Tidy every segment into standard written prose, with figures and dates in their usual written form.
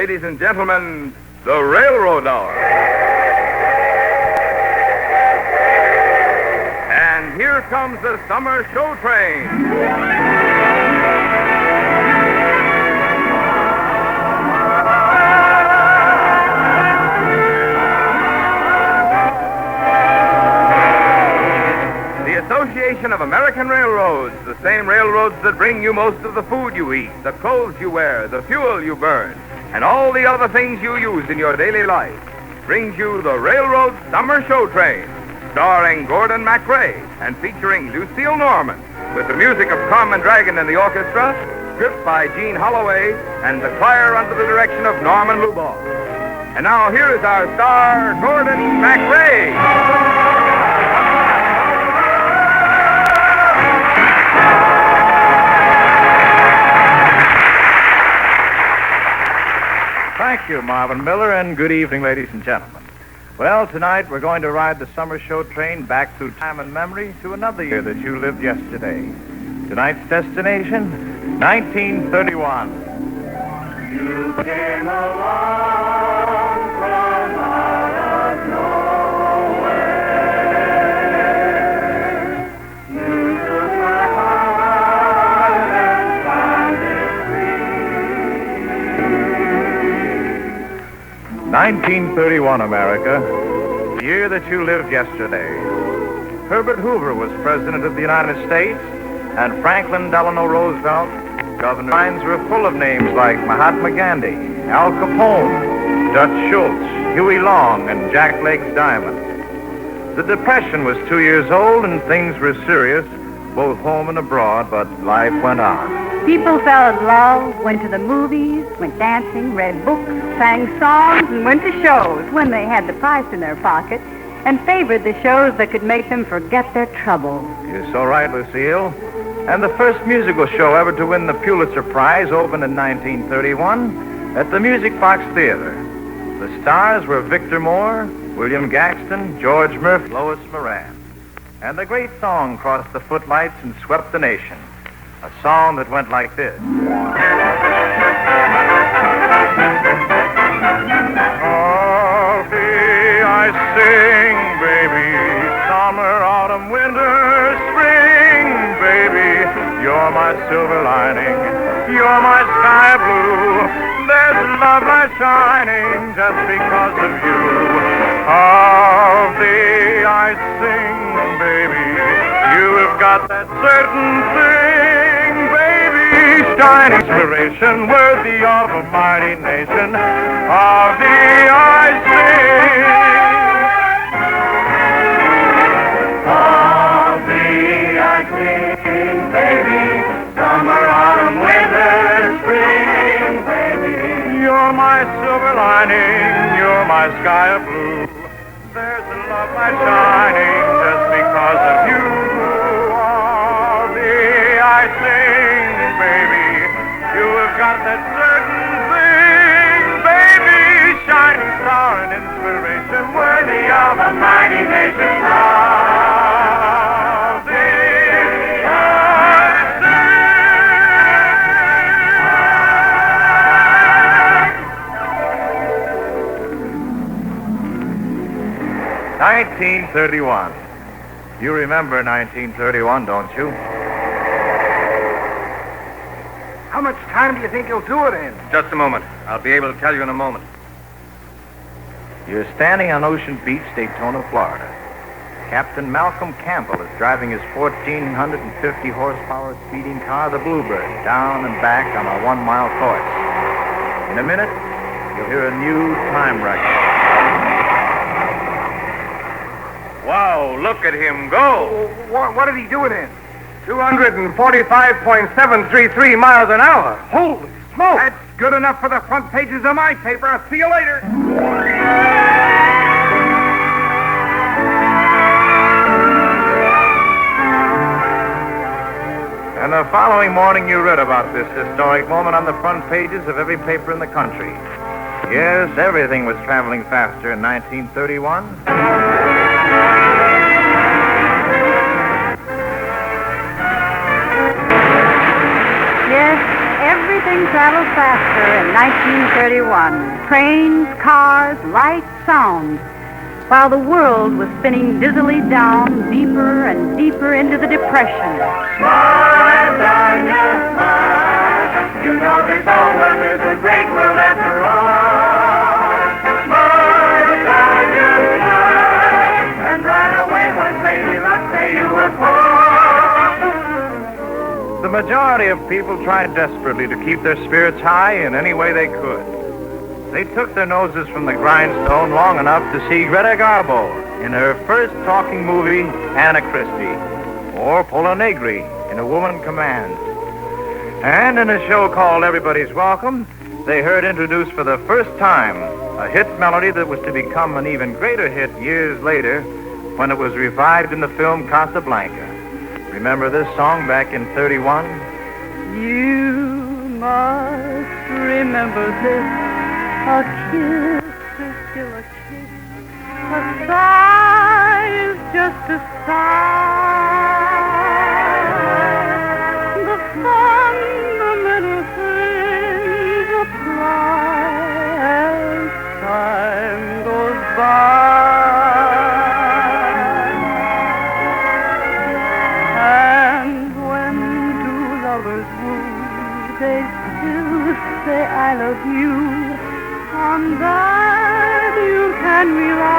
ladies and gentlemen, the Railroad Hour. And here comes the summer show train. Association of American Railroads, the same railroads that bring you most of the food you eat, the clothes you wear, the fuel you burn, and all the other things you use in your daily life, brings you the Railroad Summer Show Train, starring Gordon MacRae and featuring Lucille Norman, with the music of Carmen Dragon and the orchestra, script by Gene Holloway, and the choir under the direction of Norman Luboff. And now here is our star, Gordon MacRae. Thank you, Marvin Miller, and good evening, ladies and gentlemen. Well, tonight we're going to ride the summer show train back through time and memory to another year that you lived yesterday. Tonight's destination, 1931. You came along from out of nowhere. You took my heart and found it free. 1931, America, the year that you lived yesterday. Herbert Hoover was President of the United States, and Franklin Delano Roosevelt, Governor. Lines were full of names like Mahatma Gandhi, Al Capone, Dutch Schultz, Huey Long, and Jack Legs Diamond. The Depression was 2 years old, and things were serious, both home and abroad, but life went on. People fell in love, went to the movies, went dancing, read books, sang songs, and went to shows when they had the price in their pocket, and favored the shows that could make them forget their troubles. You're so right, Lucille. And the first musical show ever to win the Pulitzer Prize opened in 1931 at the Music Box Theater. The stars were Victor Moore, William Gaxton, George Murphy, Lois Moran. And the great song crossed the footlights and swept the nation. A song that went like this. All day I sing, baby, summer, autumn, winter, spring, baby, you're my silver lining, you're my sky blue, there's love light shining just because of you. All day I sing, baby, you have got that certain thing, baby, shining inspiration worthy of a mighty nation. All day I sing. All day I sing, baby, summer, autumn, winter, spring, baby. You're my silver lining, you're my sky of blue. There's a love light shining just because of you. All day I sing, baby, you have got that certain thing, baby, shining star and inspiration worthy of a mighty nation. All day I sing. 1931. You remember 1931, don't you? How much time do you think you'll do it in? Just a moment. I'll be able to tell you in a moment. You're standing on Ocean Beach, Daytona, Florida. Captain Malcolm Campbell is driving his 1,450 horsepower speeding car, the Bluebird, down and back on a 1-mile course. In a minute, you'll hear a new time record. Wow, look at him go. What did he do it in? 245.733 miles an hour. Holy smoke. That's good enough for the front pages of my paper. I'll see you later. And the following morning, you read about this historic moment on the front pages of every paper in the country. Yes, everything was traveling faster in 1931. Yes, everything traveled travel faster in 1931. Trains, cars, lights, sounds. While the world was spinning dizzily down, deeper and deeper into the Depression. Smile, darling, smile. You know this whole world is a great world after all. Smile, darling, smile. And right away one lady luck say you were poor. The majority of people tried desperately to keep their spirits high in any way they could. They took their noses from the grindstone long enough to see Greta Garbo in her first talking movie, Anna Christie, or Pola Negri in A Woman Commands. And in a show called Everybody's Welcome, they heard introduced for the first time a hit melody that was to become an even greater hit years later when it was revived in the film Casablanca. Remember this song back in 31? You must remember this. A kiss is still a kiss. A sigh is just a sigh. The fundamental things apply as time goes by. And when two lovers woo, they still say I love you. On that you can rely.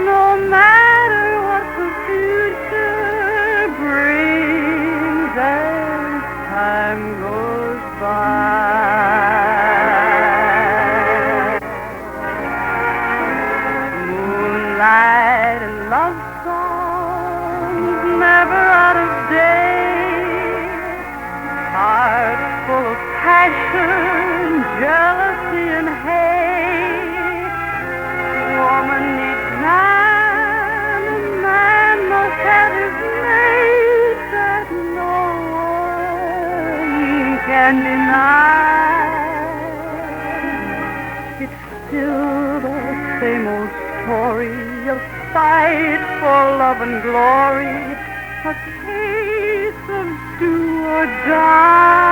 No matter what the future brings as time goes by. Moonlight and love songs never out of date. Heart full of passion, jealousy, and hate. Woman needs man, and man must have his mate that no one can deny. It's still the same old story of fight for love and glory, a case of do or die.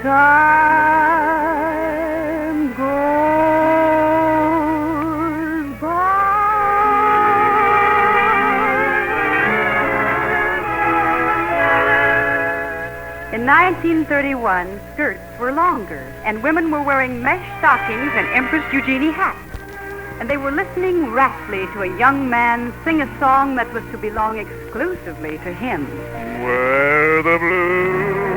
Time goes by. In 1931, skirts were longer, and women were wearing mesh stockings and Empress Eugenie hats. And they were listening raptly to a young man sing a song that was to belong exclusively to him. Where the blue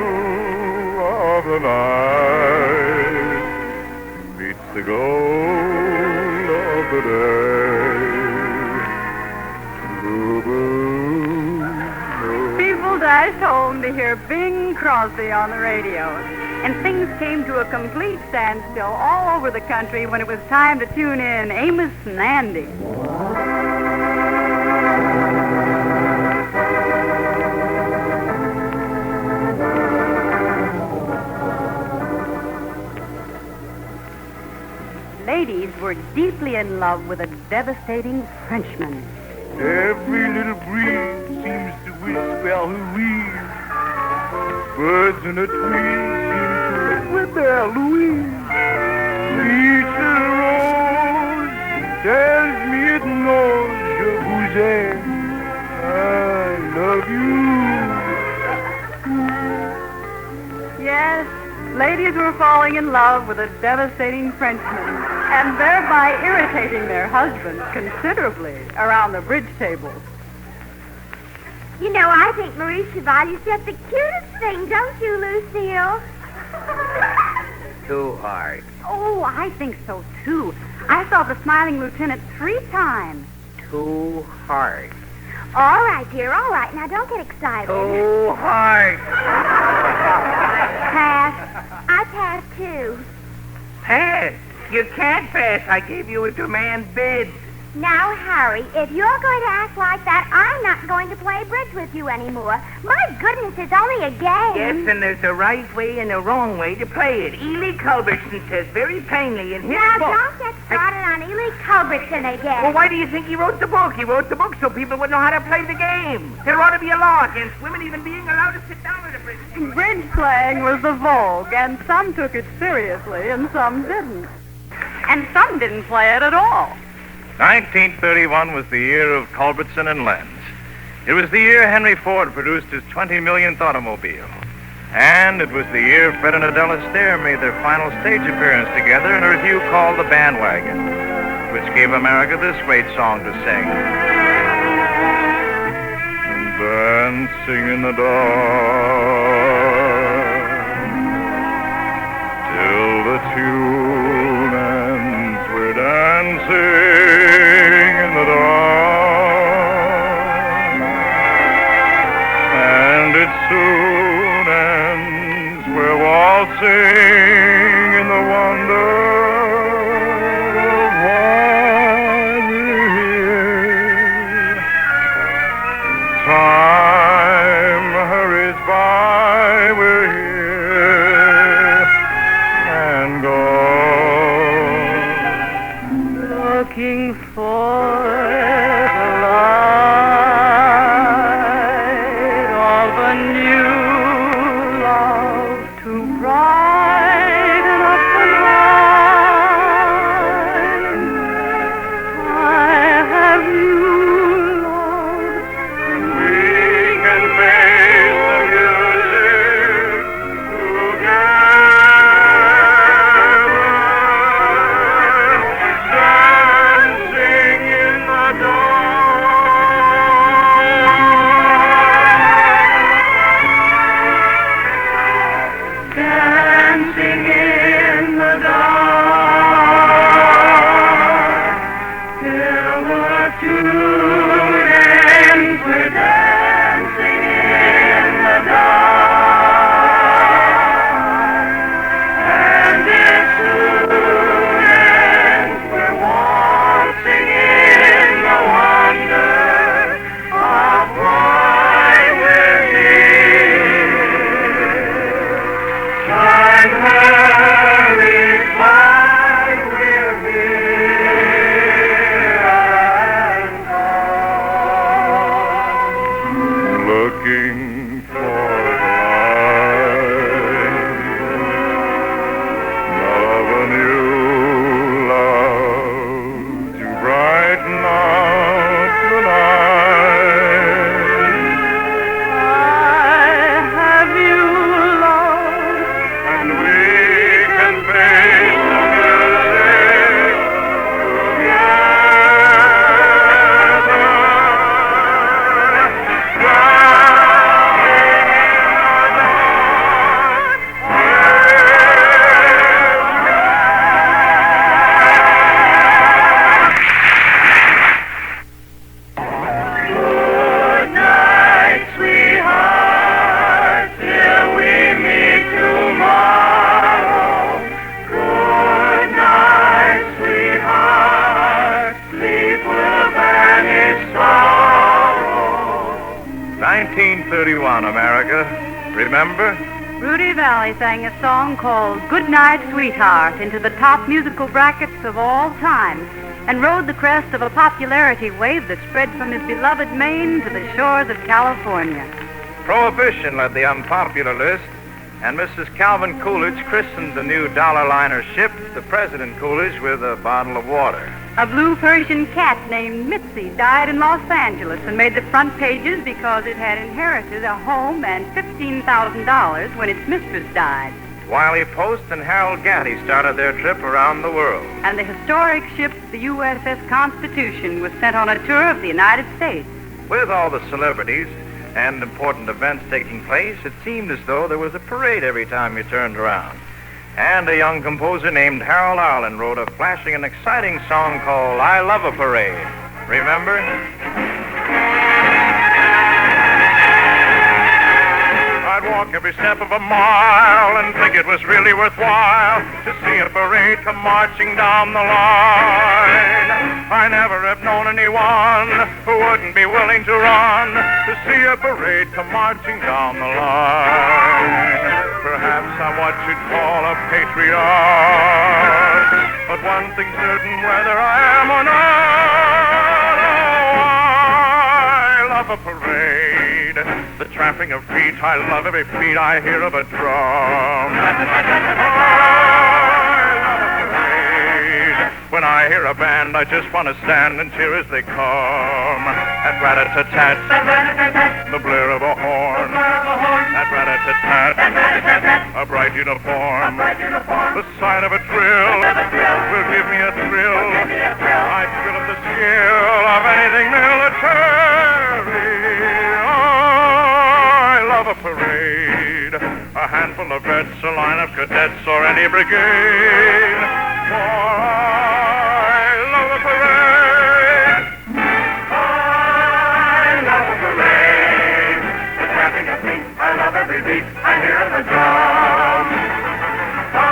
of the night meets the gold of the day. Boo-boo. People dashed home to hear Bing Crosby on the radio, and things came to a complete standstill all over the country when it was time to tune in Amos and Andy. Ladies were deeply in love with a devastating Frenchman. Every little breeze seems to whisper Louise. Birds in the trees seem to with their Louise. Each little rose tells me it knows je vous aime. I love you. Yes, ladies were falling in love with a devastating Frenchman, and thereby irritating their husbands considerably around the bridge tables. You know, I think Marie Chevalier's just the cutest thing, don't you, Lucille? Too hard. Oh, I think so, too. I saw the Smiling Lieutenant 3 times. Too hard. All right, dear, all right. Now, don't get excited. Too hard. Pass. I pass, too. Pass. You can't pass. I gave you a demand bid. Now, Harry, if you're going to act like that, I'm not going to play bridge with you anymore. My goodness, it's only a game. Yes, and there's a right way and a wrong way to play it. Ely Culbertson says very plainly in his Now, book. don't get started on Ely Culbertson again. Well, why do you think he wrote the book? He wrote the book so people would know how to play the game. There ought to be a law against women even being allowed to sit down at a bridge table. Bridge playing was the vogue, and some took it seriously, and some didn't. And some didn't play it at all. 1931 was the year of Culbertson and Lenz. It was the year Henry Ford produced his 20 millionth automobile. And it was the year Fred and Adela Stair made their final stage appearance together in a revue called The Bandwagon, which gave America this great song to sing. Dancing in the dark till the tune ends, we're dancing in the dark, and it soon ends, we're waltzing in the wonder of why we're here. Time hurries by, we're here and gone, Looking for the light of a new love to brighten up the night. I have you, Lord. we can face the music together, dancing in the dark, dancing in the dark, till the tune ends, we're dancing in the dark, and it soon ends, we're waltzing in the wonder of why we're here. Time hurries by, we're here and gone, looking for the light of a new love to brighten up the night. I have you, Lord. And we can face the music Good night, sweetheart, till we meet tomorrow. Good night, sweetheart, sleep will banish sorrow. 1931, America. Remember? Rudy Valley sang a song called Good Night, Sweetheart into the top musical brackets of all time and rode the crest of a popularity wave that spread from his beloved Maine to the shores of California. Prohibition led the unpopular list, and Mrs. Calvin Coolidge christened the new dollar liner ship the President Coolidge with a bottle of water. A blue Persian cat named Mitzi died in Los Angeles and made the front pages because it had inherited a home and $15,000 when its mistress died. Wiley Post and Harold Gatty started their trip around the world. And the historic ship, the USS Constitution, was sent on a tour of the United States. With all the celebrities and important events taking place, it seemed as though there was a parade every time you turned around. And a young composer named Harold Arlen wrote a flashing and exciting song called I Love a Parade. Remember? I'd walk every step of a mile and think it was really worthwhile to see a parade come marching down the line. I never have known anyone who wouldn't be willing to run to see a parade come marching down the line. Perhaps I'm what you'd call a patriot, but one thing's certain, whether I am or not, I love a parade. The tramping of feet, I love every beat I hear of a drum. When I hear a band, I just want to stand and cheer as they come. At rat-a-tat-tat, the blare of a horn. At rat-a-tat-tat, a bright uniform. The sign of a drill will give me a thrill. I thrill at the skill of anything military. I love a parade, a handful of vets, a line of cadets, or any brigade. For I love a parade. I love a parade. The tramping of feet, I love every beat I hear of the drum. I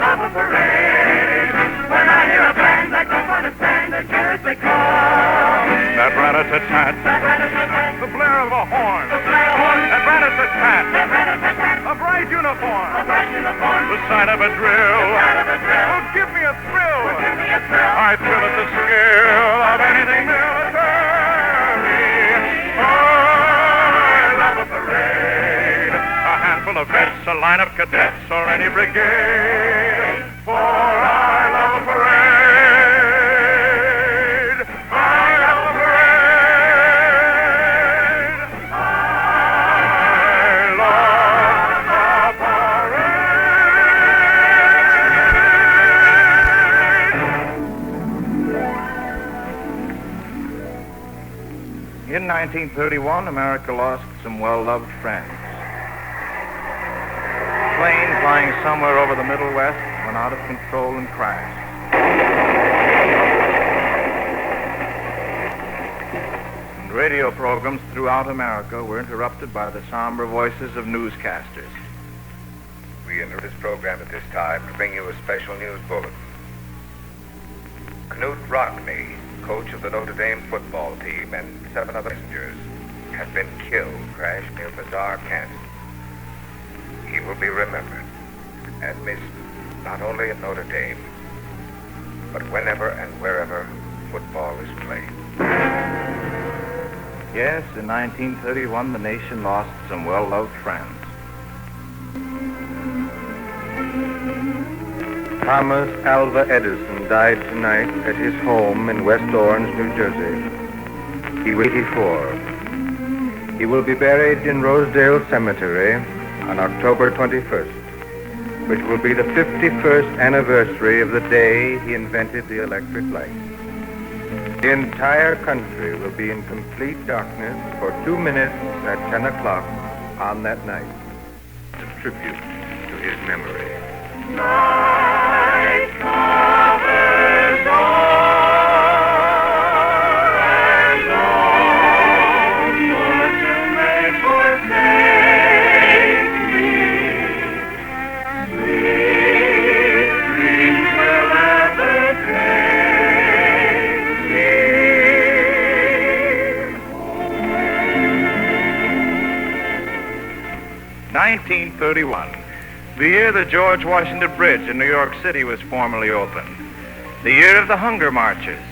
love a parade. When I hear a band, I don't want to stand and cheer as they come. That rat-a-tat-tat, the blare of a horn. That rat-a-tat-tat, a bright uniform. The sign of a drill. Oh, give me a thrill. I thrill at the skill of anything military. I love a parade. A handful of vets, a line of cadets, or any brigade. For I love a parade. I love a parade. I love a parade. In 1931, America lost some well-loved friends. A plane flying somewhere over the Middle West went out of control and crashed. And radio programs throughout America were interrupted by the somber voices of newscasters. We enter this program at this time to bring you a special news bulletin. Knut Rockne, coach of the Notre Dame football team, and 7 other passengers have been killed, crashed near Bazaar, Kansas. He will be remembered and missed not only at Notre Dame, but whenever and wherever football is played. Yes, in 1931, the nation lost some well-loved friends. Thomas Alva Edison died tonight at his home in West Orange, New Jersey. He was 84. He will be buried in Rosedale Cemetery on October 21st, which will be the 51st anniversary of the day he invented the electric light. The entire country will be in complete darkness for 2 minutes at 10 o'clock on that night. A tribute to his memory. Night covers all and all, but you may forsake me. Sweet dreams will ever take me. 1931. The year the George Washington Bridge in New York City was formally opened. The year of the Hunger Marches.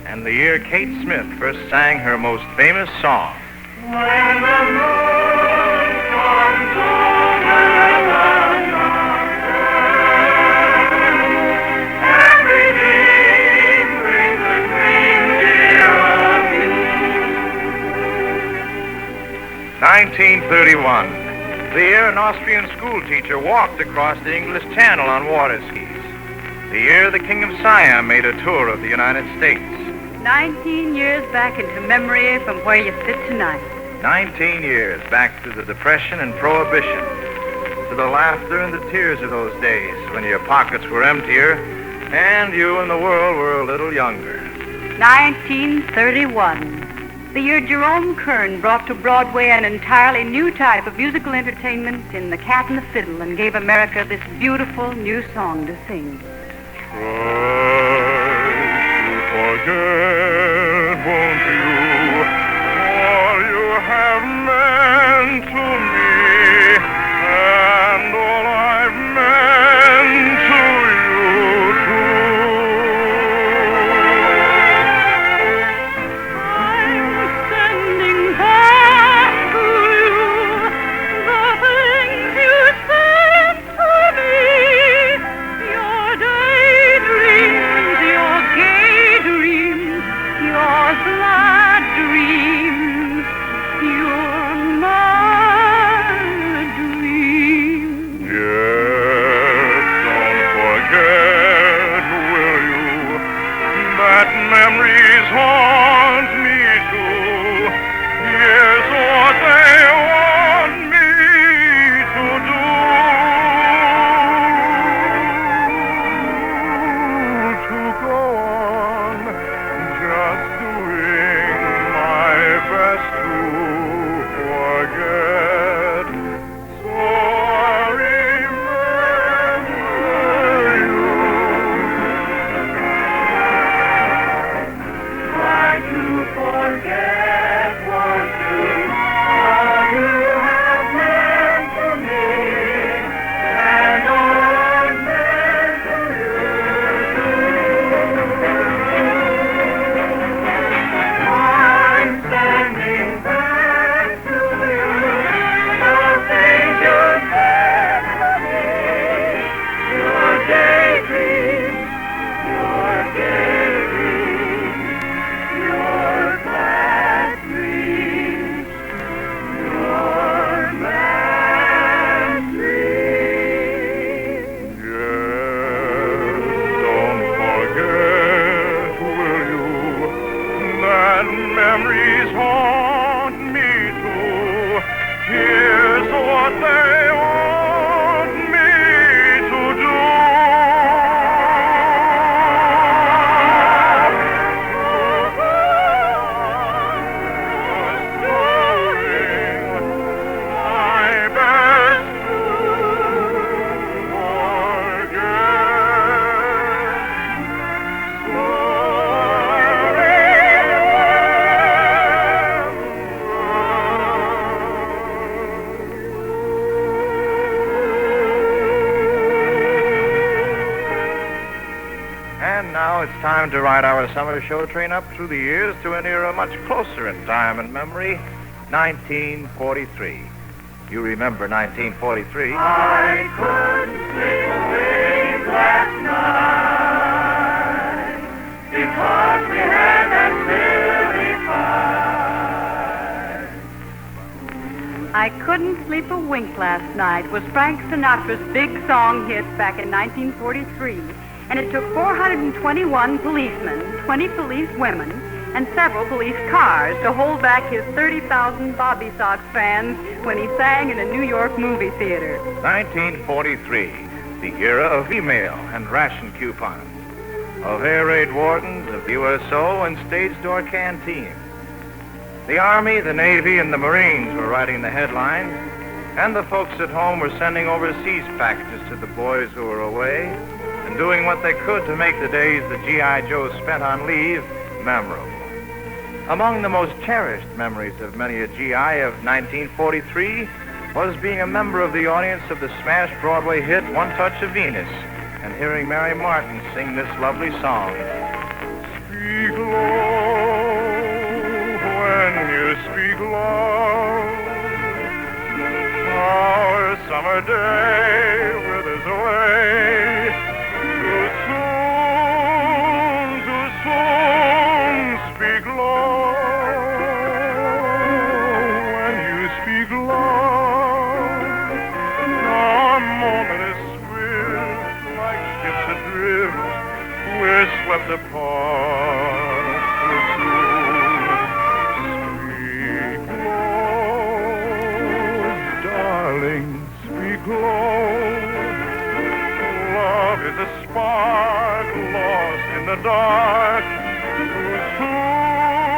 And the year Kate Smith first sang her most famous song. When the moon comes over the mountain, everything brings a green deer of you. 1931. The year an Austrian school teacher walked across the English Channel on water skis. The year the King of Siam made a tour of the United States. 19 years back into memory from where you sit tonight. 19 years back to the Depression and Prohibition, to the laughter and the tears of those days when your pockets were emptier and you and the world were a little younger. 1931. The year Jerome Kern brought to Broadway an entirely new type of musical entertainment in The Cat and the Fiddle and gave America this beautiful new song to sing. Try to forget, won't you, all you have meant to me, and all I've meant to you, too. I'm sending back to you the things you said to me, your daydreams, your gay dreams, your glad dreams, your mad dreams. Yes, don't forget, will you, that memories haunt me too. Here's what they want me to do. To go on, just doing my best to forget. So I remember you. Try to forget, won't you, all you have meant to me, and all I've meant to you. I'm sending back to you the things you said to me, your daydreams, your gay dreams, your glad dreams, your mad dreams. Yes, don't forget, will you, that memories haunt me too. Here's what they want me to do. Just doing my best to forget. So And now it's time to ride our summer show train up through the years to an era much closer in time and memory, 1943. You remember 1943. I couldn't sleep awake last night because we had that silly fight. I Couldn't Sleep a Wink Last Night was Frank Sinatra's big song hit back in 1943, and it took 421 policemen, 20 police women, and several police cars to hold back his 30,000 Bobby Sox fans when he sang in a New York movie theater. 1943, the era of email and ration coupons, of air raid wardens, of USO and stage door canteens. The Army, the Navy, and the Marines were writing the headlines, and the folks at home were sending overseas packages to the boys who were away and doing what they could to make the days the G.I. Joe spent on leave memorable. Among the most cherished memories of many a GI of 1943 was being a member of the audience of the smash Broadway hit One Touch of Venus and hearing Mary Martin sing this lovely song. Speak low when you speak low. Our summer day withers away. Too soon, speak low. When you speak low, our moment is swift, like ships adrift. We're swept apart too soon. Speak low, darling, speak low. Love is a spark lost in the dark. Too soon.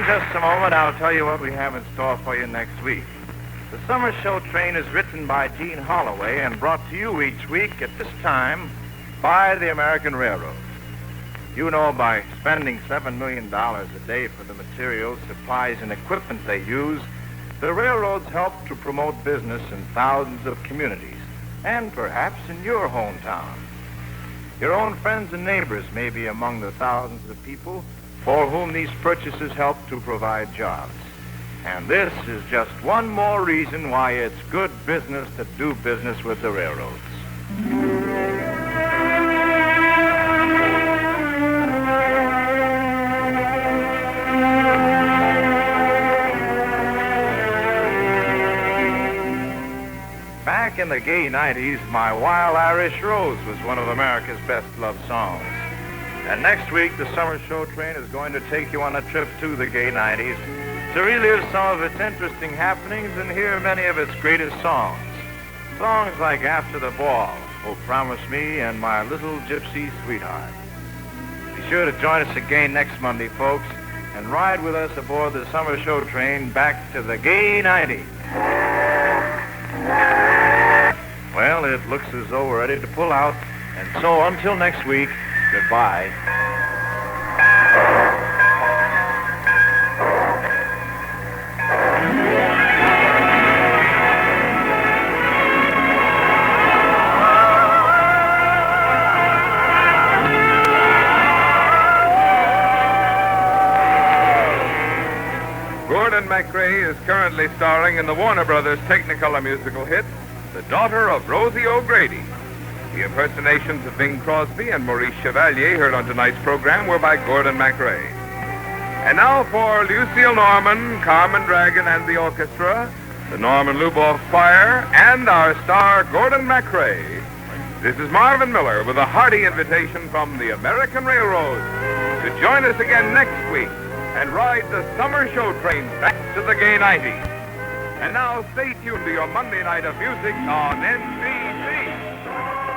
just a moment, I'll tell you what we have in store for you next week. The Summer Show Train is written by Gene Holloway and brought to you each week at this time by the American Railroad. You know, by spending $7 million a day for the materials, supplies, and equipment they use, the railroads help to promote business in thousands of communities, and perhaps in your hometown. Your own friends and neighbors may be among the thousands of people for whom these purchases help to provide jobs. And this is just one more reason why it's good business to do business with the railroads. Back in the gay 90s, My Wild Irish Rose was one of America's best-loved songs. And next week, the Summer Show Train is going to take you on a trip to the gay 90s to relive some of its interesting happenings and hear many of its greatest songs. Songs like After the Ball, Oh Promise Me, and My Little Gypsy Sweetheart. Be sure to join us again next Monday, folks, and ride with us aboard the Summer Show Train back to the gay 90s. Well, it looks as though we're ready to pull out, and so until next week, goodbye. Gordon MacRae is currently starring in the Warner Brothers Technicolor musical hit, The Daughter of Rosie O'Grady. The impersonations of Bing Crosby and Maurice Chevalier heard on tonight's program were by Gordon MacRae. And now for Lucille Norman, Carmen Dragon and the orchestra, the Norman Luboff Choir, and our star Gordon MacRae. This is Marvin Miller with a hearty invitation from the American Railroad to join us again next week and ride the Summer Show Train back to the gay 90s. And now stay tuned to your Monday night of music on NBC.